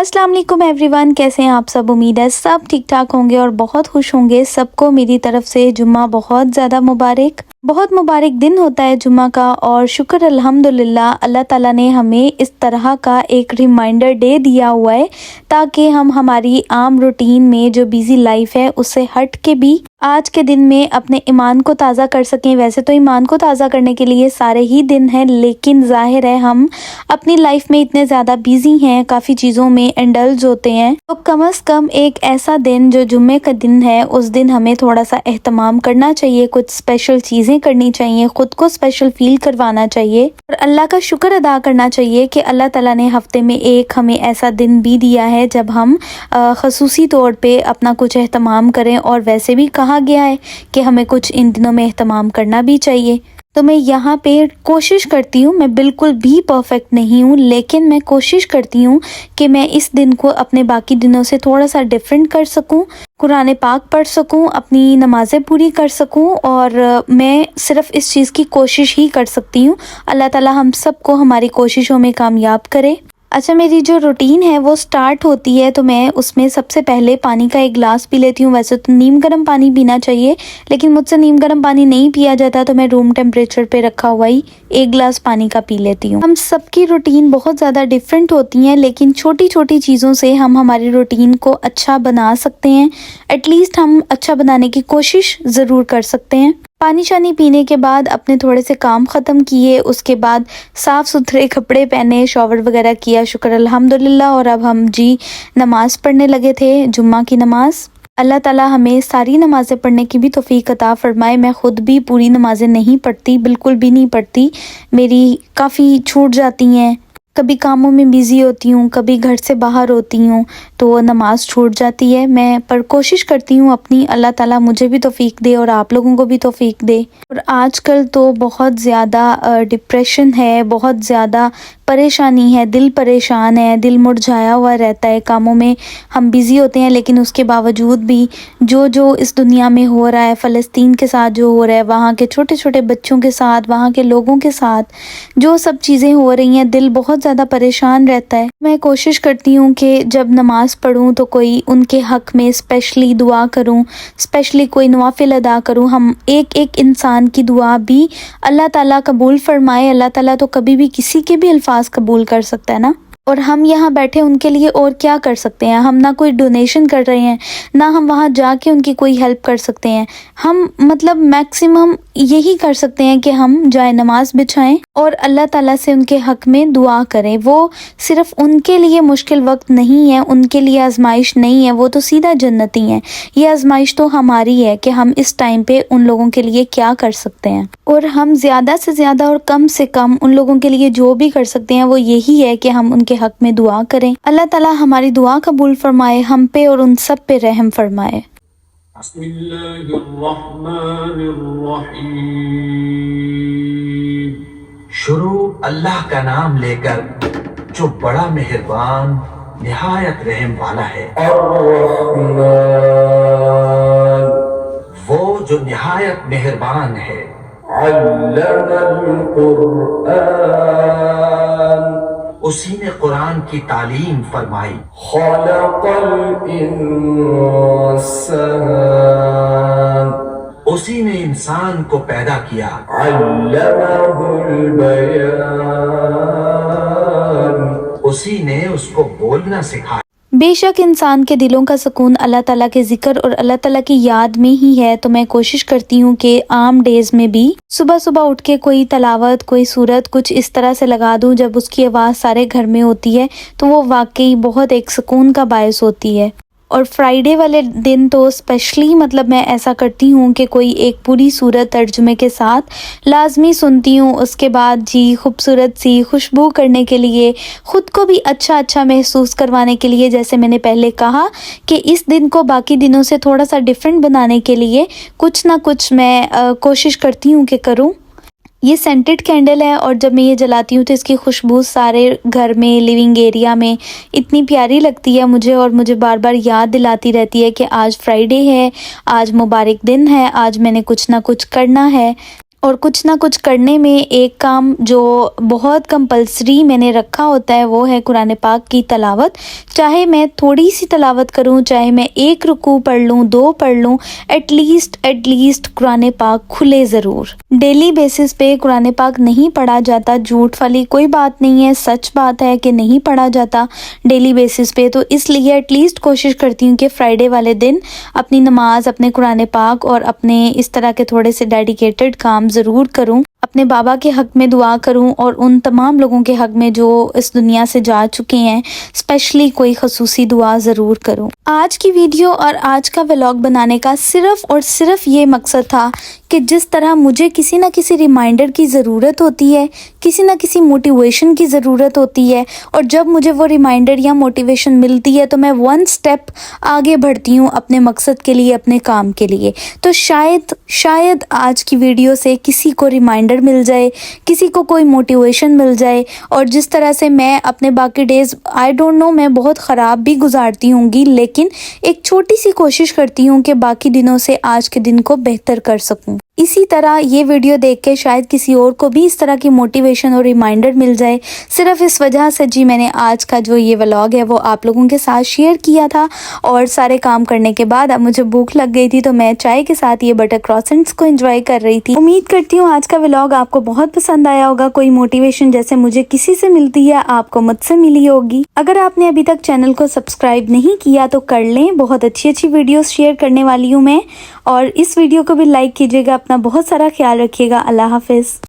अस्सलाम वालेकुम एवरीवन, कैसे हैं आप सब। उम्मीद है सब ठीक ठाक होंगे और बहुत खुश होंगे। सबको मेरी तरफ से जुम्मा बहुत ज़्यादा मुबारक। बहुत मुबारक दिन होता है जुम्मा का और शुक्र अल्हम्दुलिल्लाह अल्लाह ताला ने हमें इस तरह का एक रिमाइंडर डे दिया हुआ है ताकि हम हमारी आम रूटीन में जो बिज़ी लाइफ है उससे हट के भी आज के दिन में अपने ईमान को ताज़ा कर सकें। वैसे तो ईमान को ताज़ा करने के लिए सारे ही दिन हैं, लेकिन ज़ाहिर है हम अपनी लाइफ में इतने ज़्यादा बिज़ी हैं, काफ़ी चीज़ों में इंडल्ज होते हैं, तो कम से कम एक ऐसा दिन जो जुम्मे का दिन है उस दिन हमें थोड़ा सा एहतमाम करना चाहिए, कुछ स्पेशल चीज़ें करनी चाहिए, ख़ुद को स्पेशल फील करवाना चाहिए और अल्लाह का शुक्र अदा करना चाहिए कि अल्लाह ताला ने हफ्ते में एक हमें ऐसा दिन भी दिया है जब हम ख़ुसूसी तौर पे अपना कुछ एहतमाम करें। और वैसे भी कहा गया है कि हमें कुछ इन दिनों में एहतमाम करना भी चाहिए। तो मैं यहाँ पे कोशिश करती हूँ, मैं बिल्कुल भी परफेक्ट नहीं हूँ, लेकिन मैं कोशिश करती हूँ कि मैं इस दिन को अपने बाकी दिनों से थोड़ा सा डिफरेंट कर सकूँ, कुरान पाक पढ़ सकूँ, अपनी नमाज़ें पूरी कर सकूँ और मैं सिर्फ़ इस चीज़ की कोशिश ही कर सकती हूँ। अल्लाह ताला हम सबको हमारी कोशिशों में कामयाब करे। अच्छा, मेरी जो रूटीन है वो स्टार्ट होती है तो मैं उसमें सबसे पहले पानी का एक गिलास पी लेती हूँ। वैसे तो नीम गर्म पानी पीना चाहिए, लेकिन मुझसे नीम गर्म पानी नहीं पिया जाता तो मैं रूम टेम्परेचर पे रखा हुआ ही एक गिलास पानी का पी लेती हूँ। हम सबकी रूटीन बहुत ज़्यादा डिफरेंट होती हैं, लेकिन छोटी छोटी चीज़ों से हम हमारी रूटीन को अच्छा बना सकते हैं। एटलीस्ट हम अच्छा बनाने की कोशिश ज़रूर कर सकते हैं। पानी शानी पीने के बाद अपने थोड़े से काम ख़त्म किए, उसके बाद साफ़ सुथरे कपड़े पहने, शॉवर वगैरह किया, शुक्र अल्हम्दुलिल्लाह। और अब हम नमाज़ पढ़ने लगे थे, जुम्मा की नमाज़। अल्लाह ताला हमें सारी नमाज़ें पढ़ने की भी तौफ़ीक अता फ़रमाए। मैं ख़ुद भी पूरी नमाज़ें नहीं पढ़ती, बिल्कुल भी नहीं पढ़ती, मेरी काफ़ी छूट जाती हैं। कभी कामों में बिज़ी होती हूँ, कभी घर से बाहर होती हूँ तो नमाज़ छूट जाती है। मैं पर कोशिश करती हूँ अपनी, अल्लाह ताला मुझे भी तौफ़ीक दे और आप लोगों को भी तौफ़ीक दे। और आजकल तो बहुत ज़्यादा डिप्रेशन है, बहुत ज़्यादा परेशानी है, दिल परेशान है, दिल मुरझाया हुआ रहता है। कामों में हम बिज़ी होते हैं, लेकिन उसके बावजूद भी जो इस दुनिया में हो रहा है, फ़लस्तीन के साथ जो हो रहा है, वहाँ के छोटे छोटे बच्चों के साथ, वहाँ के लोगों के साथ जो सब चीज़ें हो रही हैं, दिल बहुत ज़्यादा परेशान रहता है। मैं कोशिश करती हूँ कि जब नमाज़ पढ़ूँ तो कोई उनके हक़ में स्पेशली दुआ करूँ, स्पेशली कोई नवाफिल अदा करूँ। हम एक एक इंसान की दुआ भी अल्लाह ताला कबूल फ़रमाए। अल्लाह ताला तो कभी भी किसी के भी अल्फाज कबूल कर सकता है ना। और हम यहाँ बैठे उनके लिए और क्या कर सकते हैं। हम ना कोई डोनेशन कर रहे हैं, ना हम वहाँ जाके उनकी कोई हेल्प कर सकते हैं। हम मतलब मैक्सिमम यही कर सकते हैं कि हम जाए नमाज बिछाएं और अल्लाह ताला से उनके हक़ में दुआ करें। वो सिर्फ़ उनके लिए मुश्किल वक्त नहीं है, उनके लिए आजमाइश नहीं है, वो तो सीधा जन्नती हैं। ये आजमाइश तो हमारी है कि हम इस टाइम पे उन लोगों के लिए क्या कर सकते हैं। और हम ज़्यादा से ज़्यादा और कम से कम उन लोगों के लिए जो भी कर सकते हैं वो यही है कि हम उनके हक़ में दुआ करें। अल्लाह ताला हमारी दुआ कबूल फरमाए, हम पे और उन सब पे रहम फरमाए। शुरू अल्लाह का नाम लेकर जो बड़ा मेहरबान निहायत रहम वाला है। वो जो निहायत मेहरबान है। उसी ने कुरान की तालीम फरमाई। उसी ने इंसान को पैदा किया। उसी ने उसको बोलना सिखाया। बेशक इंसान के दिलों का सुकून अल्लाह ताला के ज़िक्र और अल्लाह ताला की याद में ही है। तो मैं कोशिश करती हूँ कि आम डेज़ में भी सुबह सुबह उठ के कोई तलावत, कोई सूरत कुछ इस तरह से लगा दूँ जब उसकी आवाज़ सारे घर में होती है तो वो वाकई बहुत एक सुकून का बायस होती है। और फ्राइडे वाले दिन तो स्पेशली मतलब मैं ऐसा करती हूँ कि कोई एक पूरी सूरत तर्जुमे के साथ लाजमी सुनती हूँ। उसके बाद खूबसूरत सी खुशबू करने के लिए, ख़ुद को भी अच्छा महसूस करवाने के लिए, जैसे मैंने पहले कहा कि इस दिन को बाकी दिनों से थोड़ा सा डिफरेंट बनाने के लिए कुछ ना कुछ मैं कोशिश करती हूँ कि करूँ। ये सेंटेड कैंडल है और जब मैं ये जलाती हूँ तो इसकी खुशबू सारे घर में, लिविंग एरिया में इतनी प्यारी लगती है मुझे और मुझे बार बार याद दिलाती रहती है कि आज फ्राइडे है, आज मुबारक दिन है, आज मैंने कुछ ना कुछ करना है। اور کچھ نہ کچھ کرنے میں ایک کام جو بہت کمپلسری میں نے رکھا ہوتا ہے وہ ہے قرآن پاک کی تلاوت. چاہے میں تھوڑی سی تلاوت کروں، چاہے میں 1 رکوع پڑھ لوں، 2 پڑھ لوں، ایٹ لیسٹ قرآن پاک کھلے ضرور. ڈیلی بیسس پہ قرآن پاک نہیں پڑھا جاتا، جھوٹ والی کوئی بات نہیں ہے، سچ بات ہے کہ نہیں پڑھا جاتا ڈیلی بیسس پہ. تو اس لیے ایٹ لیسٹ کوشش کرتی ہوں کہ فرائیڈے والے دن اپنی نماز، اپنے قرآن پاک اور اپنے اس طرح کے تھوڑے سے ڈیڈیکیٹڈ کام ضرور کروں. اپنے بابا کے حق میں دعا کروں اور ان تمام لوگوں کے حق میں جو اس دنیا سے جا چکے ہیں اسپیشلی کوئی خصوصی دعا ضرور کروں. آج کی ویڈیو اور آج کا ولاگ بنانے کا صرف اور صرف یہ مقصد تھا کہ جس طرح مجھے کسی نہ کسی ریمائنڈر کی ضرورت ہوتی ہے، کسی نہ کسی موٹیویشن کی ضرورت ہوتی ہے، اور جب مجھے وہ ریمائنڈر یا موٹیویشن ملتی ہے تو میں 1 سٹیپ آگے بڑھتی ہوں اپنے مقصد کے لیے، اپنے کام کے لیے. تو شاید آج کی ویڈیو سے کسی کو ریمائنڈر مل جائے، کسی کو کوئی موٹیویشن مل جائے. اور جس طرح سے میں اپنے باقی ڈیز آئی ڈونٹ نو میں بہت خراب بھی گزارتی ہوں گی، لیکن ایک چھوٹی سی کوشش کرتی ہوں کہ باقی دنوں سے آج کے دن کو بہتر کر سکوں. اسی طرح یہ ویڈیو دیکھ کے شاید کسی اور کو بھی اس طرح کی موٹیویشن اور ریمائنڈر مل جائے. صرف اس وجہ سے جی میں نے آج کا جو یہ ولاگ ہے وہ آپ لوگوں کے ساتھ شیئر کیا تھا. اور سارے کام کرنے کے بعد اب مجھے بھوک لگ گئی تھی تو میں چائے کے ساتھ یہ بٹر کراسنٹس کو انجوائے کر رہی تھی. امید کرتی ہوں آج کا ولاگ آپ کو بہت پسند آیا ہوگا. کوئی موٹیویشن جیسے مجھے کسی سے ملتی ہے آپ کو مجھ سے ملی ہوگی. اگر آپ نے ابھی تک چینل کو سبسکرائب نہیں کیا تو کر لیں، بہت اچھی ویڈیوز شیئر کرنے والی ہوں میں. اور اس ویڈیو کو بھی لائک کیجیے گا. اپنا بہت سارا خیال رکھیے گا. اللہ حافظ.